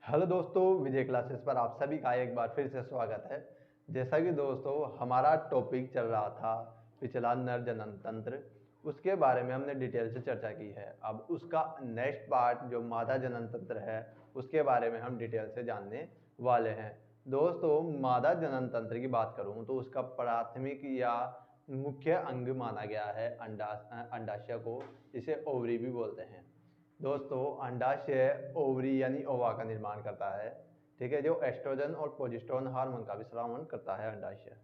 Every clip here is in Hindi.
हेलो दोस्तों, विजय क्लासेस पर आप सभी का एक बार फिर से स्वागत है। जैसा कि दोस्तों हमारा टॉपिक चल रहा था पिछला नर जनन तंत्र, उसके बारे में हमने डिटेल से चर्चा की है। अब उसका नेक्स्ट पार्ट जो मादा जनन तंत्र है उसके बारे में हम डिटेल से जानने वाले हैं। दोस्तों मादा जनन तंत्र की बात करूं तो उसका प्राथमिक या मुख्य अंग माना गया है अंडाशय को, जिसे ओवरी भी बोलते हैं। दोस्तों अंडाशय ओवरी यानी ओवा का निर्माण करता है, ठीक है, जो एस्ट्रोजन और प्रोजेस्टेरोन हार्मोन का भी स्रावन करता है अंडाशय।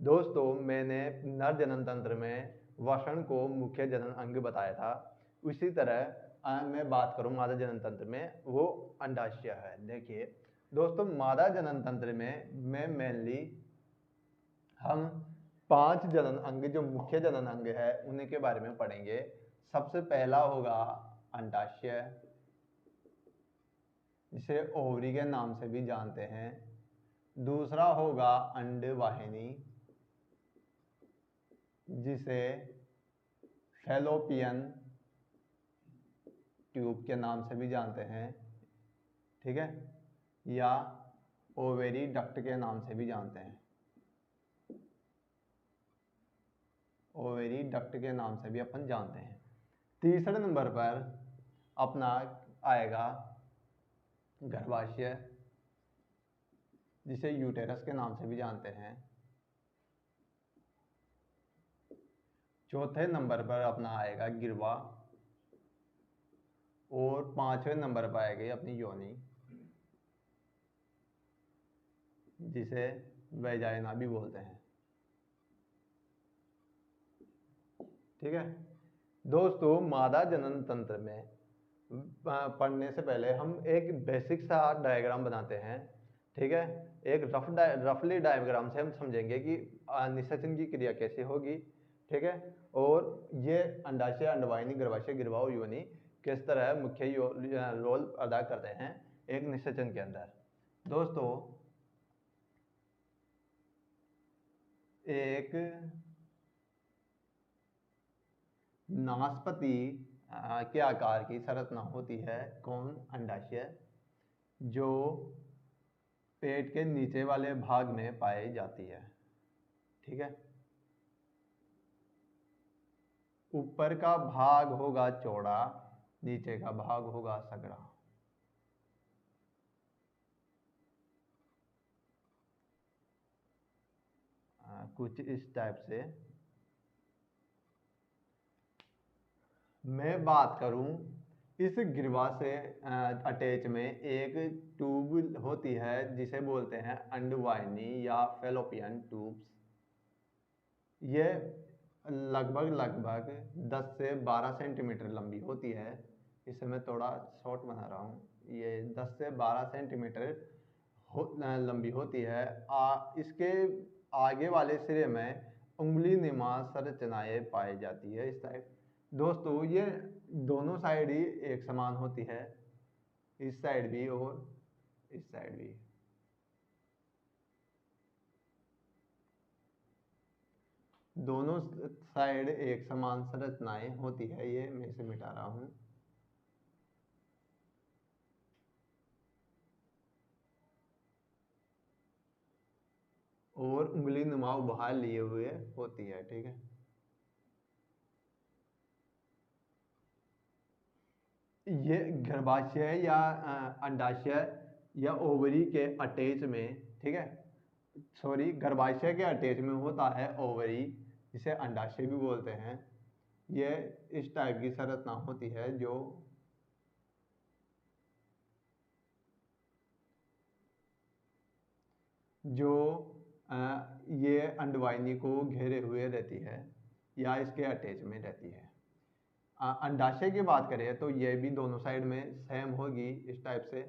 दोस्तों मैंने नर जनन तंत्र में वषण को मुख्य जनन अंग बताया था, उसी तरह मैं बात करूं मादा जनन तंत्र में वो अंडाशय है। देखिए दोस्तों मादा जनन तंत्र में मेनली हम 5 जनन अंग जो मुख्य जनन अंग है उन्हीं के बारे में पढ़ेंगे। सबसे पहला होगा अंडाशय, जिसे ओवरी के नाम से भी जानते हैं। दूसरा होगा अंडवाहिनी, जिसे फैलोपियन ट्यूब के नाम से भी जानते हैं, ठीक है, या ओवेरी डक्ट के नाम से भी जानते हैं। ओवेरी डक्ट के नाम से भी अपन जानते हैं। तीसरे नंबर पर अपना आएगा गर्भाशय, जिसे यूटेरस के नाम से भी जानते हैं। चौथे नंबर पर अपना आएगा गिरवा, और पांचवें नंबर पर आएगी अपनी योनि, जिसे वैजाइना भी बोलते हैं, ठीक है। दोस्तों मादा जनन तंत्र में पढ़ने से पहले हम एक बेसिक सा डायग्राम बनाते हैं, ठीक है। एक रफली डायग्राम से हम समझेंगे कि निषेचन की क्रिया कैसे होगी, ठीक है, और ये अंडाशय, अंडवाहिनी, गर्भाशय, गिरवा और योनि किस तरह मुख्य रोल अदा करते हैं एक निषेचन के अंदर। दोस्तों एक नाशपाती के आकार की संरचना होती है, कौन? अंडाशय, जो पेट के नीचे वाले भाग में पाई जाती है, ठीक है। ऊपर का भाग होगा चौड़ा, नीचे का भाग होगा संकरा। कुछ इस टाइप से। मैं बात करूं इस गिरवा से अटैच में एक ट्यूब होती है जिसे बोलते हैं अंडवाहिनी या फेलोपियन ट्यूब्स। ये लगभग 10 से 12 सेंटीमीटर लंबी होती है। इसे मैं थोड़ा शॉर्ट बना रहा हूँ। ये 10 से 12 सेंटीमीटर लंबी होती है। इसके आगे वाले सिरे में उंगली नुमा संरचनाएं पाई जाती है इस टाइप। दोस्तों ये दोनों साइड ही एक समान होती है, इस साइड भी और इस साइड भी। दोनों साइड एक समान संरचनाएं होती है। ये मैं इसे मिटा रहा हूं। और उंगली नुमा उभार लिए हुए होती है, ठीक है। ये गर्भाशय या अंडाशय या ओवरी के अटैच में, ठीक है, सॉरी, गर्भाशय के अटैच में होता है ओवरी, जिसे अंडाशय भी बोलते हैं। ये इस टाइप की संरचना होती है जो ये अंडवाहिनी को घेरे हुए रहती है या इसके अटैच में रहती है। अंडाशय की बात करें तो ये भी दोनों साइड में सेम होगी इस टाइप से।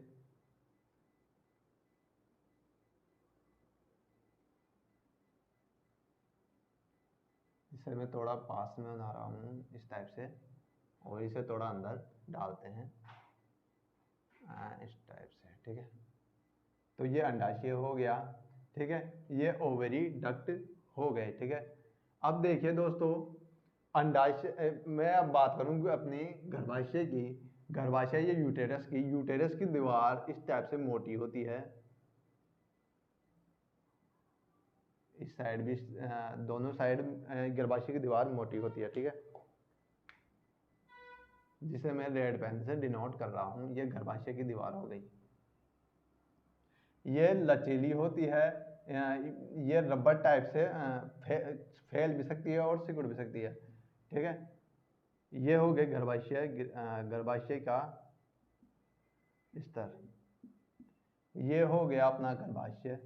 इसे मैं थोड़ा पास में बना रहा हूँ इस टाइप से, और इसे थोड़ा अंदर डालते हैं इस टाइप से, ठीक है। तो ये अंडाशय हो गया, ठीक है। ये ओवरी डक्ट हो गए, ठीक है। अब देखिए दोस्तों, अंडाशय मैं अब बात करूंगी अपनी गर्भाशय की। गर्भाशय या यूटेरस की दीवार इस टाइप से मोटी होती है, इस साइड भी दोनों साइड गर्भाशय की दीवार मोटी होती है, ठीक है, जिसे मैं रेड पेन से डिनोट कर रहा हूँ। ये गर्भाशय की दीवार हो गई। ये लचीली होती है, ये रबर टाइप से फैल भी सकती है और सिकुड़ भी सकती है, ठीक है। ये हो गए गर्भाशय का स्तर। ये हो गया अपना गर्भाशय,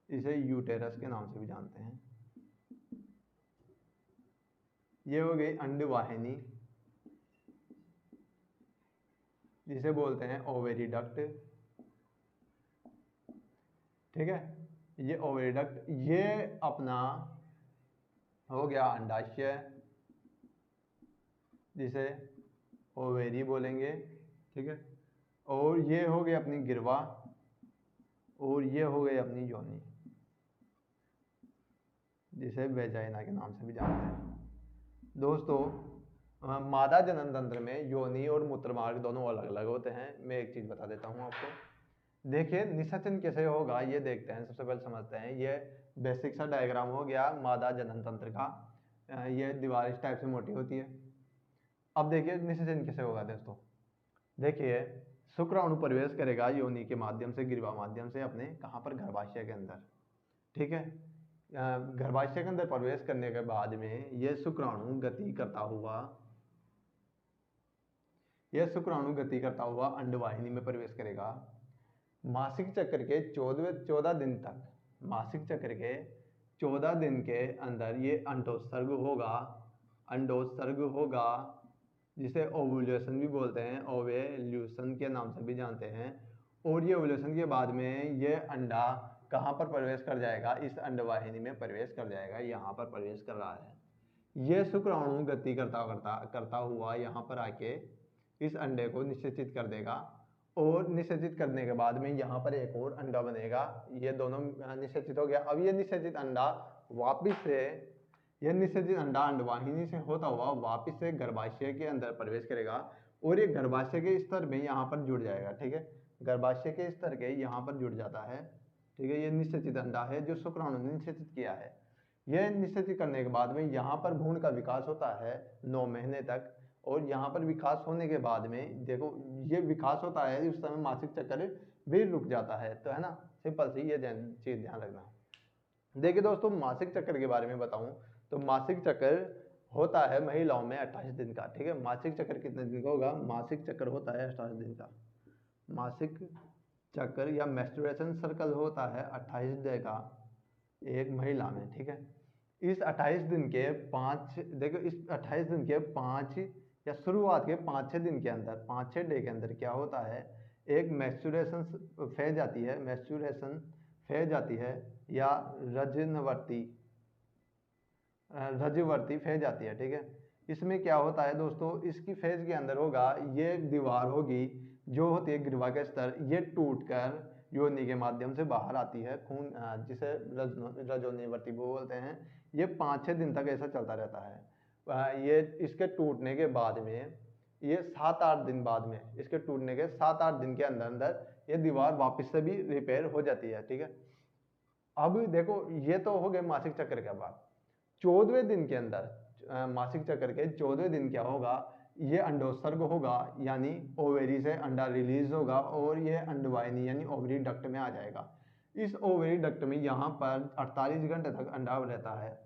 इसे यूटेरस के नाम से भी जानते हैं। ये हो गई अंडवाहिनी, जिसे बोलते हैं ओवेरी डक्ट, ठीक है। ये ओवेरी डक्ट, ये अपना हो गया अंडाशय, जिसे ओवेरी बोलेंगे, ठीक है। और ये हो गई अपनी गिरवा, और ये हो गई अपनी योनि, जिसे वेजाइना के नाम से भी जानते हैं। दोस्तों, मादा जनन तंत्र में योनि और मूत्रमार्ग दोनों अलग अलग होते हैं। मैं एक चीज़ बता देता हूँ आपको। देखिए निषेचन कैसे होगा ये देखते हैं। सबसे पहले समझते हैं, ये बेसिक सा डायग्राम हो गया मादा जनन तंत्र का। ये दीवार इस टाइप से मोटी होती है। अब देखिए निषेचन कैसे होगा दोस्तों। देखिए शुक्राणु प्रवेश करेगा योनि के माध्यम से, गिरवा माध्यम से अपने कहाँ पर, गर्भाशय के अंदर, ठीक है। गर्भाशय के अंदर प्रवेश करने के बाद में ये शुक्राणु गति करता हुआ अंडवाहिनी में प्रवेश करेगा। मासिक चक्र के 14 दिन तक, मासिक चक्र के 14 दिन के अंदर ये अंडोत्सर्ग होगा, जिसे ओव्यूलेशन भी बोलते हैं, ओव्यूलेशन के नाम से भी जानते हैं। और ये ओव्यूलेशन के बाद में ये अंडा कहाँ पर प्रवेश कर जाएगा, इस अंडवाहिनी में प्रवेश कर जाएगा। यहाँ पर प्रवेश कर रहा है। ये शुक्राणु गति करता हुआ यहाँ पर आके इस अंडे को निषेचित कर देगा, और निषेचित करने के बाद में यहाँ पर एक और अंडा बनेगा। ये दोनों निषेचित हो गया। अब ये निषेचित अंडा वापिस से, यह निषेचित अंडा अंडवाहिनी से होता हुआ वापिस से गर्भाशय के अंदर प्रवेश करेगा, और ये गर्भाशय के स्तर में यहाँ पर जुड़ जाएगा, ठीक है। गर्भाशय के स्तर के यहाँ पर जुड़ जाता है, ठीक है। ये निषेचित अंडा है जो शुक्राणु ने निषेचित किया है। यह निषेचित करने के बाद में यहाँ पर भ्रूण का विकास होता है 9 महीने तक, और यहाँ पर विकास होने के बाद में देखो ये विकास होता है, उस समय मासिक चक्र भी रुक जाता है, तो है ना। सिंपल सी ये चीज ध्यान रखना। देखिए दोस्तों, मासिक चक्र के बारे में बताऊं तो मासिक चक्र होता है महिलाओं में 28 दिन का, ठीक है। मासिक चक्र कितने दिन का होगा, मासिक चक्र होता है 28 दिन का। मासिक चक्र या मेंस्ट्रुएशन सर्कल होता है 28 दिन का एक महिला में, ठीक है। इस 28 दिन के 5, देखो इस 28 दिन के 5 या शुरुआत के 5-6 दिन के अंदर, 5-6 डे के अंदर क्या होता है, एक मेंस्ट्रुएशन फेज आती है, मेंस्ट्रुएशन फेज आती है, या रजवर्ती फेज आती है, ठीक है। इसमें क्या होता है दोस्तों, इसकी फेज के अंदर होगा, ये दीवार होगी जो होती है गिरवा के स्तर, ये टूट कर योनि के माध्यम से बाहर आती है, खून जिसे रजोनिवर्ती बोलते हैं। ये 5-6 दिन तक ऐसा चलता रहता है। ये इसके टूटने के बाद में, ये 7-8 दिन बाद में, इसके टूटने के 7-8 दिन के अंदर अंदर ये दीवार वापस से भी रिपेयर हो जाती है, ठीक है। अब देखो ये तो हो गए मासिक चक्र के बाद। 14वें दिन के अंदर, मासिक चक्र के 14वें दिन क्या होगा, ये अंडोत्सर्ग होगा, यानी ओवेरी से अंडा रिलीज होगा, और ये अंडवाहिनी यानी ओवरी डक्ट में आ जाएगा। इस ओवरी डक्ट में यहाँ पर 48 घंटे तक अंडा रहता है।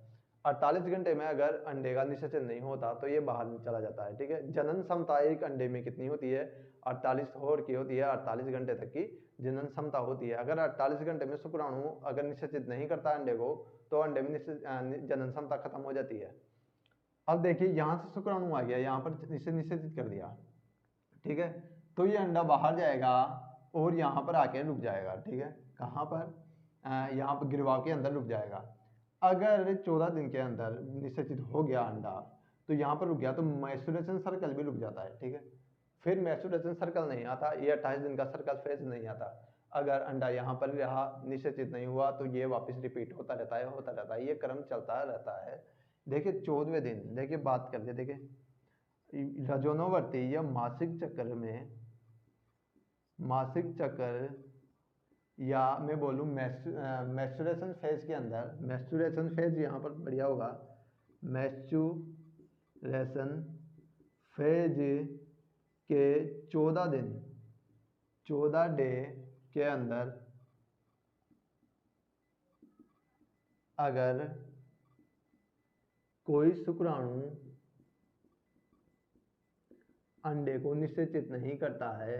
48 घंटे में अगर अंडे का निषेचन नहीं होता तो ये बाहर चला जाता है, ठीक है। जनन क्षमता एक अंडे में कितनी होती है, 48 होर की होती है। 48 घंटे तक की जनन क्षमता होती है। अगर 48 घंटे में शुक्राणु अगर निषेचित नहीं करता अंडे को, तो अंडे में जनन क्षमता खत्म हो जाती है। अब देखिए यहाँ से शुक्राणु आ गया, यहाँ पर इसे निषेचित कर दिया, ठीक है। तो ये अंडा बाहर जाएगा और यहाँ पर आके रुक जाएगा, ठीक है। कहाँ पर, यहाँ पर गिरवा के अंदर रुक जाएगा। अगर 14 दिन के अंदर निषेचित हो गया अंडा, तो यहाँ पर रुक गया, तो मैस्टुरेशन सर्कल भी रुक जाता है, ठीक है। फिर मैस्टुरेशन सर्कल नहीं आता, ये 28 दिन का सर्कल फेज नहीं आता। अगर अंडा यहाँ पर रहा, निषेचित नहीं हुआ, तो ये वापस रिपीट होता रहता है, ये क्रम चलता रहता है। देखिए 14वें दिन, देखिए बात करते, देखिए रजोनोवर्ती या मासिक चक्र या मैं बोलूँ मैस्चुरेशन फेज के अंदर, मैस्चुरेशन फेज यहाँ पर बढ़िया होगा, मैस्चुरेशन फेज के 14 डे के अंदर अगर कोई शुक्राणु अंडे को निषेचित नहीं करता है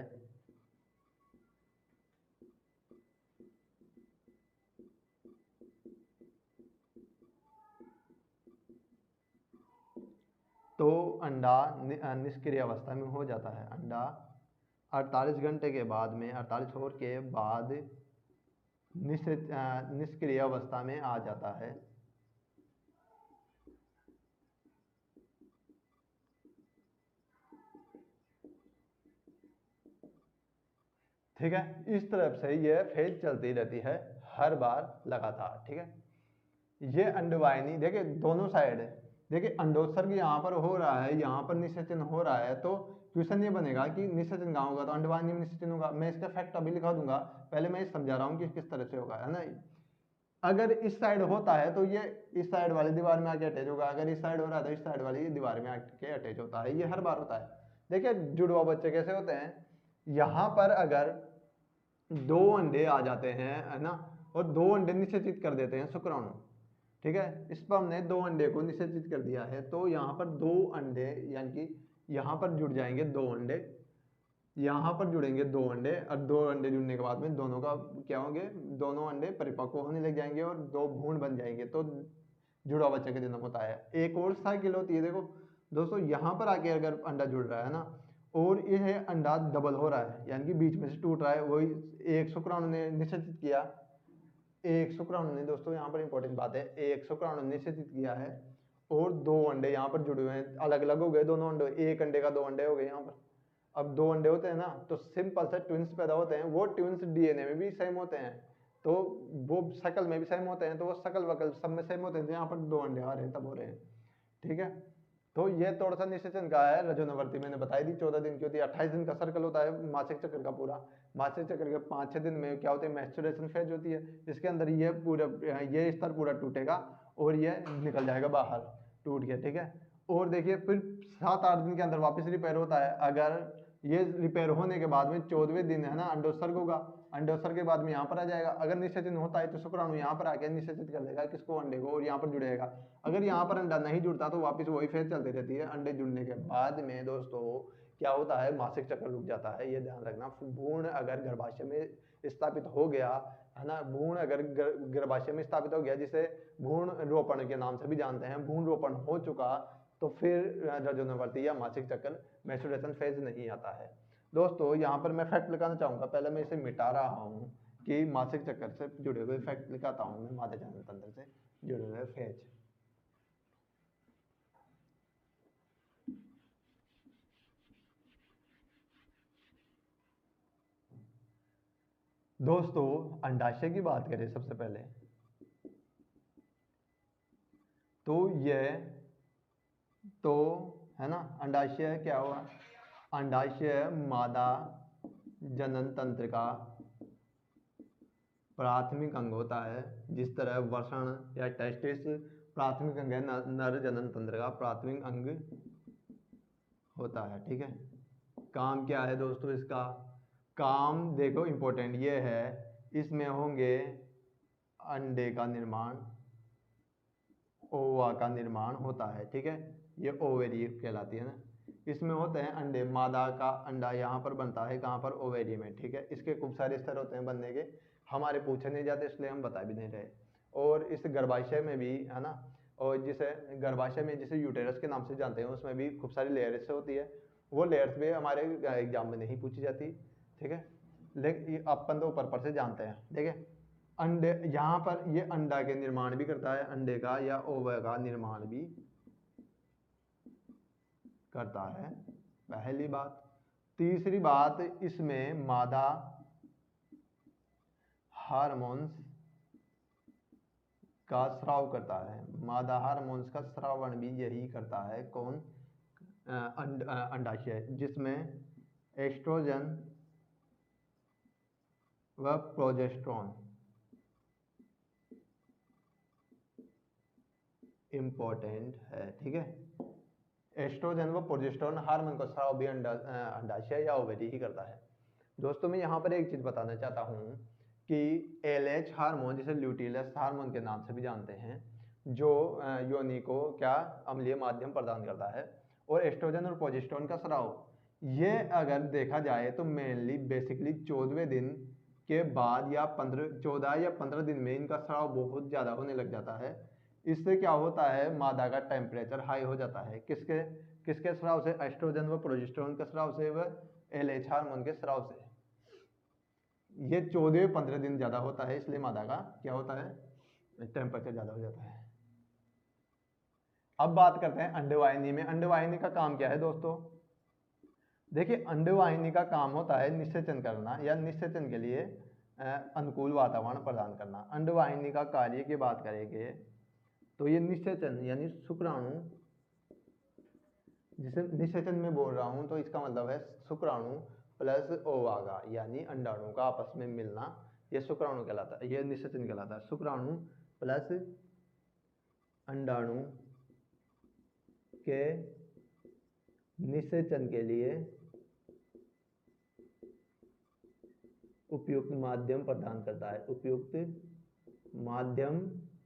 तो अंडा निष्क्रिय अवस्था में हो जाता है। अंडा 48 घंटे के बाद में, 48 आवर के बाद निष्क्रिय अवस्था में आ जाता है। ठीक है, इस तरफ से ये फेज चलती रहती है हर बार लगातार। ठीक है, ये अंडवाहिनी देखिए दोनों साइड है, देखिए अंडोत्सर्ग यहाँ पर हो रहा है, यहाँ पर निषेचन हो रहा है, तो क्वेश्चन ये बनेगा कि निषेचन कहाँ होगा, तो अंडवाहिनी में निषेचन होगा। मैं इसका फैक्ट अभी लिखा दूंगा, पहले मैं समझा रहा हूँ कि किस तरह से होगा, है ना। अगर इस साइड होता है तो ये इस साइड वाली दीवार में आके अटैच होगा, अगर इस साइड हो रहा है तो इस साइड वाली दीवार में आके अटैच होता है, ये हर बार होता है। देखिए जुड़वा बच्चे कैसे होते हैं, यहाँ पर अगर 2 अंडे आ जाते हैं, है ना, और 2 अंडे निषेचित कर देते हैं शुक्राणु। ठीक है, स्पर्म ने 2 अंडे को निषेचित कर दिया है, तो यहाँ पर 2 अंडे यानी कि यहाँ पर जुड़ जाएंगे 2 अंडे, यहाँ पर जुड़ेंगे 2 अंडे, और 2 अंडे जुड़ने के बाद में दोनों का क्या होंगे, दोनों अंडे परिपक्व होने लग जाएंगे और 2 भ्रूण बन जाएंगे, तो जुड़वा बच्चे का जन्म होता है। एक और साइकिल होती है, देखो दोस्तों यहाँ पर आके अगर अंडा जुड़ रहा है ना, और यह अंडा डबल हो रहा है, यानी कि बीच में से टूट रहा है, वही एक शुक्राणु ने निषेचित किया, एक शुक्राणु ने, दोस्तों यहाँ पर इंपॉर्टेंट बात है, एक शुक्राणु ने निषेचित किया है और 2 अंडे यहाँ पर जुड़े हुए हैं, अलग अलग हो गए दोनों अंडे, एक अंडे का 2 अंडे हो गए यहाँ पर। अब 2 अंडे होते हैं ना, तो सिंपल से ट्विंस पैदा होते हैं, वो ट्विंस डीएनए में भी सेम होते हैं, तो वो शकल में भी सेम होते हैं, तो वो शकल वकल सब में सेम होते हैं, तो यहाँ पर 2 अंडे आ रहे हैं तब हो रहे हैं। ठीक है, तो ये थोड़ा सा निषेचन का है। रजोनिवृत्ति मैंने बताई दी 14 दिन की होती है, 28 दिन का सर्कल होता है मासिक चक्र का पूरा। मासिक चक्र के 5-6 दिन में क्या होते हैं, मैस्चुरेशन फेज होती है, इसके अंदर ये पूरा ये स्तर पूरा टूटेगा और ये निकल जाएगा बाहर टूट के। ठीक है, और देखिए फिर 7-8 दिन के अंदर वापस रिपेयर होता है। अगर ये रिपेयर होने के बाद में 14वें दिन, है ना, अंडोत्सर्ग होगा, अंडोत्सर्ग के बाद में यहाँ पर आ जाएगा। अगर निषेचन होता है तो शुक्राणु यहाँ पर आके निषेचित कर देगा किसको, अंडे को, और यहाँ पर जुड़ेगा। अगर यहाँ पर अंडा नहीं जुड़ता तो वापस वही फेज चलती रहती है। अंडे जुड़ने के बाद में दोस्तों क्या होता है, मासिक चक्र रुक जाता है, ये ध्यान रखना। भ्रूण अगर गर्भाशय में स्थापित हो गया, है ना, भ्रूण अगर गर्भाशय में स्थापित हो गया, जिसे भ्रूण रोपण के नाम से भी जानते हैं, भ्रूण रोपण हो चुका, तो फिर रजोनिवृत्ति या मासिक चक्र मैस्टुरेशन फेज नहीं आता है। दोस्तों यहाँ पर मैं फैक्ट लिखाना चाहूंगा, पहले मैं इसे मिटा रहा हूँ कि मासिक चक्र से जुड़े हुए फैक्ट लिखाता हूँ मैं, मादा जनन तंत्र से जुड़े हुए फेज। दोस्तों अंडाशय की बात करें सबसे पहले, तो यह तो है ना, अंडाशय क्या हुआ, अंडाशय मादा जनन तंत्र का प्राथमिक अंग होता है। जिस तरह वर्ण या टेस्टिस प्राथमिक अंग है, नर जनन तंत्र का प्राथमिक अंग होता है। ठीक है, काम क्या है दोस्तों इसका, काम देखो इंपॉर्टेंट ये है, इसमें होंगे अंडे का निर्माण, ओवा का निर्माण होता है। ठीक है, ये ओवेरी कहलाती है ना, इसमें होते हैं अंडे, मादा का अंडा यहाँ पर बनता है, कहाँ पर, ओवेरी में। ठीक है, इसके खूब सारे स्तर होते हैं बनने के, हमारे पूछे नहीं जाते इसलिए हम बता भी नहीं रहे। और इस गर्भाशय में भी, है ना, और जिसे गर्भाशय में जिसे यूटेरस के नाम से जानते हैं, उसमें भी खूब सारी लेयर्स होती है, वो लेयर्स भी हमारे एग्जाम में नहीं पूछी जाती। ठीक है, लेकिन अपन तो ऊपर से जानते हैं। ठीक है, अंडे यहाँ पर ये अंडा के निर्माण भी करता है, अंडे का या ओवा का निर्माण भी करता है, पहली बात। तीसरी बात, इसमें मादा हार्मोन्स का स्राव करता है, मादा हार्मोन्स का श्रावण भी यही करता है, कौन, अंडाशय, जिसमें एस्ट्रोजन व प्रोजेस्टेरोन इम्पोर्टेंट है। ठीक है, एस्ट्रोजन व प्रोजेस्टेरोन हार्मोन का स्राव भी अंडाशय या ओवरी ही करता है। दोस्तों मैं यहाँ पर एक चीज बताना चाहता हूँ कि एलएच हार्मोन, जिसे ल्यूटियस हार्मोन के नाम से भी जानते हैं, जो योनि को क्या अम्लीय माध्यम प्रदान करता है, और एस्ट्रोजन और प्रोजेस्टेरोन का स्राव, ये अगर देखा जाए तो मेनली बेसिकली 14वें दिन के बाद या 14 या 15 दिन में इनका स्राव बहुत ज़्यादा होने लग जाता है। इससे क्या होता है, मादा का टेम्परेचर हाई हो जाता है। किसके किसके स्राव से? एस्ट्रोजन व प्रोजेस्टेरोन के स्राव से व एलएच हार्मोन के स्राव से। ये 14-15 दिन ज़्यादा होता है, इसलिए मादा का क्या होता है, टेम्परेचर ज़्यादा हो जाता है। अब बात करते हैं अंडवाहिनी में। अंडवाहिनी का काम क्या है दोस्तों? देखिए, अंडवाहिनी का काम होता है निषेचन करना या निषेचन के लिए अनुकूल वातावरण प्रदान करना। अंडवाहिनी का कार्य की बात करेंगे तो ये निषेचन यानी शुक्राणु, जिसे निषेचन में बोल रहा हूँ तो इसका मतलब है शुक्राणु प्लस ओवागा यानी अंडाणु का आपस में मिलना, ये शुक्राणु कहलाता है, ये निषेचन कहलाता है। शुक्राणु प्लस अंडाणु के निषेचन के लिए उपयुक्त माध्यम प्रदान करता है, उपयुक्त माध्यम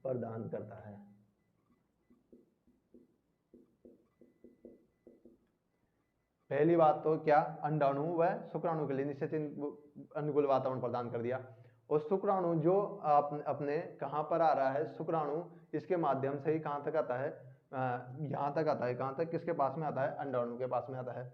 प्रदान करता है। पहली बात तो क्या, अंडाणु व शुक्राणु के लिए निषेचन अनुकूल वातावरण प्रदान कर दिया। और शुक्राणु जो अपने कहाँ पर आ रहा है, शुक्राणु इसके माध्यम से ही कहाँ तक आता है, यहाँ तक आता है। कहाँ तक? किसके पास में आता है? अंडाणु के पास में आता है।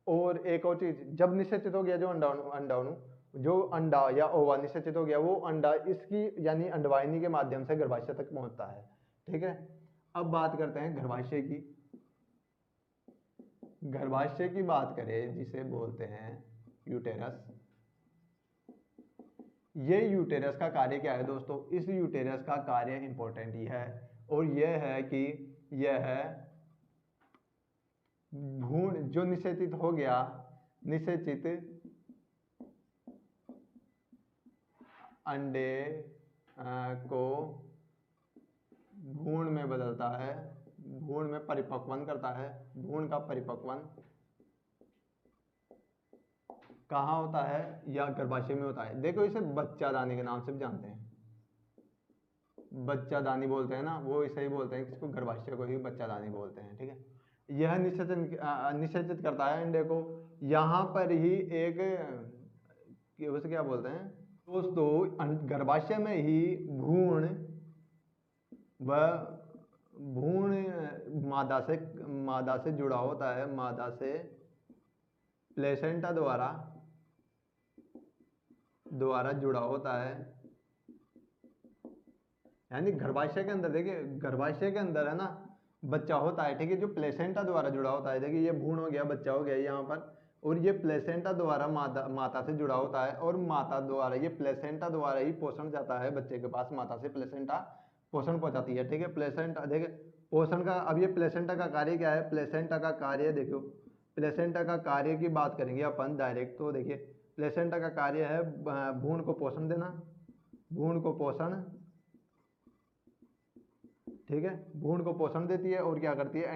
और एक और चीज, जब निषेचित हो गया जो अंडाणु जो अंडा या ओवा निषेचित हो गया, वो अंडा इसकी यानी अंडवाहिनी के माध्यम से गर्भाशय तक पहुंचता है। ठीक है, अब बात करते हैं गर्भाशय की। गर्भाशय की बात करें, जिसे बोलते हैं यूटेरस। ये यूटेरस का कार्य क्या है दोस्तों? इस यूटेरस का कार्य इंपॉर्टेंट ही है, और यह है कि यह भ्रूण जो निषेचित हो गया, निषेचित अंडे को भ्रूण में बदलता है, भ्रूण में परिपक्वन करता है। भ्रूण का परिपक्वन कहाँ होता है? या गर्भाशय में होता है। देखो, इसे बच्चादानी के नाम से भी जानते हैं, बच्चादानी बोलते हैं ना, वो इसे ही बोलते हैं, इसको गर्भाशय को ही बच्चादानी बोलते हैं। ठीक है, यह निषेचित करता है अंडे को। यहाँ पर ही एक उसे क्या बोलते हैं दोस्तों, गर्भाशय में ही भ्रूण मादा से जुड़ा होता है, मादा से प्लेसेंटा द्वारा जुड़ा होता है। यानी गर्भाशय के अंदर, देखिए गर्भाशय के अंदर है ना बच्चा होता है। ठीक है, जो प्लेसेंटा द्वारा जुड़ा होता है। देखिए, ये भ्रूण हो गया, बच्चा हो गया यहाँ पर, और ये प्लेसेंटा द्वारा माता से जुड़ा होता है, और माता द्वारा, ये प्लेसेंटा द्वारा ही पोषण जाता है बच्चे के पास। माता से प्लेसेंटा पोषण पहुंचाती है। ठीक है, प्लेसेंटा, देखिए पोषण का, अब ये प्लेसेंटा का कार्य क्या है? प्लेसेंटा का कार्य देखो, प्लेसेंटा का कार्य की बात करेंगे अपन डायरेक्ट, तो देखिए प्लेसेंटा का कार्य है भ्रूण को पोषण देना, भ्रूण को पोषण। ठीक है, भ्रूण को पोषण देती है, और क्या करती है?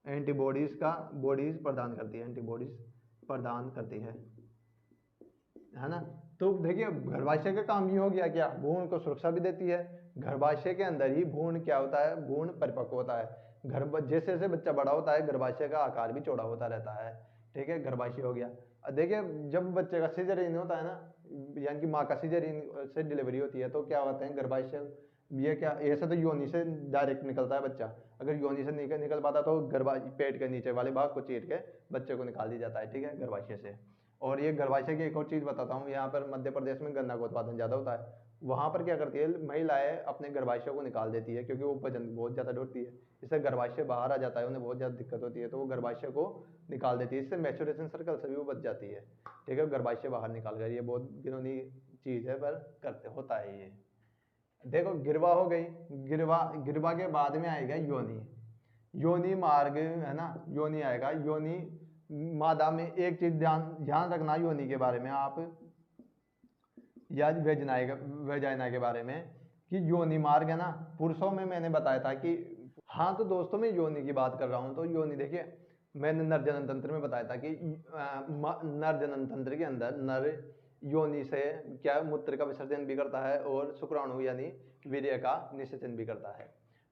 एंटीबॉडीज प्रदान करती है, एंटीबॉडीज प्रदान करती है ना। तो देखिए, गर्भाशय का काम ये हो गया क्या? भ्रूण को सुरक्षा भी देती है। गर्भाशय के अंदर ही भ्रूण क्या होता है? भ्रूण परिपक्व होता है। जैसे जैसे बच्चा बड़ा होता है, गर्भाशय का आकार भी चौड़ा होता रहता है। ठीक है, गर्भाशय हो गया। देखिए, जब बच्चे का सीजरियन होता है ना, यानी कि माँ का सीजरियन से डिलीवरी होती है, तो क्या होते हैं गर्भाशय, ये क्या, ऐसा तो योनि से डायरेक्ट निकलता है बच्चा। अगर योनि से निकल पाता तो पेट के नीचे वाले भाग को चीर के बच्चे को निकाल दिया जाता है। ठीक है, गर्भाशय से। और ये गर्भाशय की एक और चीज़ बताता हूँ, यहाँ पर मध्य प्रदेश में गन्ना का उत्पादन ज़्यादा होता है। वहाँ पर क्या करती है महिलाएं? अपने गर्भाशय को निकाल देती है, क्योंकि वो वजन बहुत ज़्यादा ढोती है। इससे गर्भाशय बाहर आ जाता है, उन्हें बहुत ज़्यादा दिक्कत होती है, तो वो गर्भाशय को निकाल देती है। इससे मैच्योरेशन सर्कल से भी वो बच जाती है। ठीक है, गर्भाशय बाहर निकाल कर, ये बहुत गिनौनी चीज़ है, पर करते होता है ये। देखो, गिरवा हो गई, गिरवा के बाद में आएगा योनि। योनि मार्ग है ना, योनि आएगा, योनि मादा में एक चीज ध्यान ध्यान रखना योनि के बारे में आप, या वेजाइना के बारे में, कि योनि मार्ग है ना पुरुषों में मैंने बताया था कि, हाँ तो दोस्तों मैं योनि की बात कर रहा हूँ, तो योनि देखिए मैंने नर जनन तंत्र में बताया था कि नर जनन तंत्र के अंदर नर योनि से क्या मूत्र का विसर्जन भी करता है और शुक्राणु यानी वीर्य का निषेचन भी करता है।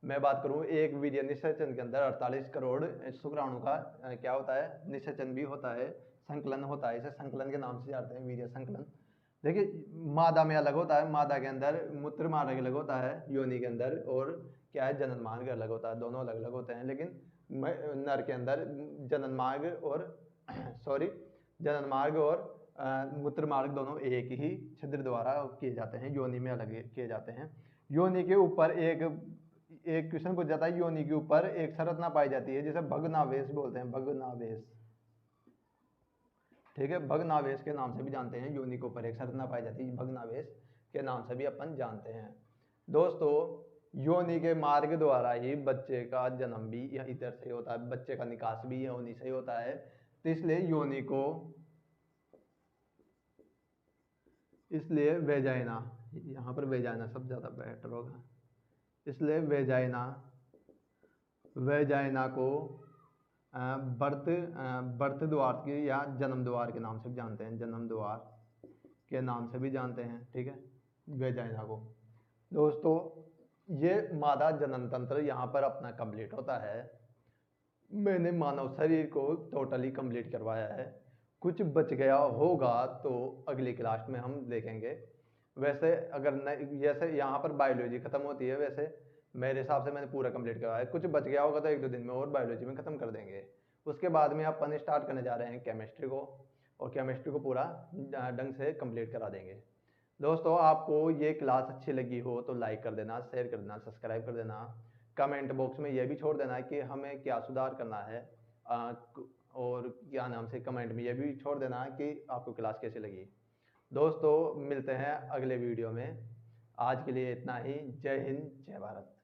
मैं बात करूं एक वीर्य निषेचन के अंदर 48 करोड़ शुक्राणु का क्या होता है, निषेचन भी होता है, संकलन होता है, इसे संकलन के नाम से जानते हैं, वीर्य संकलन। देखिए मादा में अलग होता है, मादा के अंदर मूत्र मार्ग अलग होता है योनि के अंदर, और क्या है जनन मार्ग अलग होता है, दोनों अलग अलग होते हैं। लेकिन नर के अंदर जनन मार्ग और सॉरी जनन मार्ग और मूत्र मार्ग दोनों एक ही छिद्र द्वारा किए जाते हैं, योनि में अलग किए जाते हैं। योनि के ऊपर एक क्वेश्चन पूछ जाता है, योनि के ऊपर एक संरचना पाई जाती है जिसे भग्नावेश बोलते हैं, भग्नावेश। ठीक है, भग्नावेश के नाम से भी जानते हैं, योनि के ऊपर एक संरचना पाई जाती है, भग्नावेश के नाम से भी अपन जानते हैं। दोस्तों योनि के मार्ग द्वारा ही बच्चे का जन्म भी इधर से होता है, बच्चे का निकास भी योनि से ही होता है। तो इसलिए योनि को, इसलिए वेजाइना, यहाँ पर वेजाइना सब ज़्यादा बेटर होगा, इसलिए वेजाइना, वेजाइना को बर्थ द्वार की या जन्म द्वार के नाम से भी जानते हैं, जन्म द्वार के नाम से भी जानते हैं। ठीक है, वेजाइना को। दोस्तों ये मादा जनन तंत्र यहाँ पर अपना कंप्लीट होता है। मैंने मानव शरीर को टोटली कंप्लीट करवाया है, कुछ बच गया होगा तो अगली क्लास में हम देखेंगे। वैसे अगर जैसे यहाँ पर बायोलॉजी खत्म होती है, वैसे मेरे हिसाब से मैंने पूरा कंप्लीट करवाया है, कुछ बच गया होगा तो 1-2 दिन में और बायोलॉजी में खत्म कर देंगे। उसके बाद में अपन स्टार्ट करने जा रहे हैं केमिस्ट्री को, और केमिस्ट्री को पूरा ढंग से कंप्लीट करा देंगे। दोस्तों आपको ये क्लास अच्छी लगी हो तो लाइक कर देना, शेयर कर देना, सब्सक्राइब कर देना, कमेंट बॉक्स में ये भी छोड़ देना कि हमें क्या सुधार करना है, और क्या नाम से कमेंट में ये भी छोड़ देना कि आपको क्लास कैसी लगी। दोस्तों मिलते हैं अगले वीडियो में, आज के लिए इतना ही। जय हिंद, जय भारत।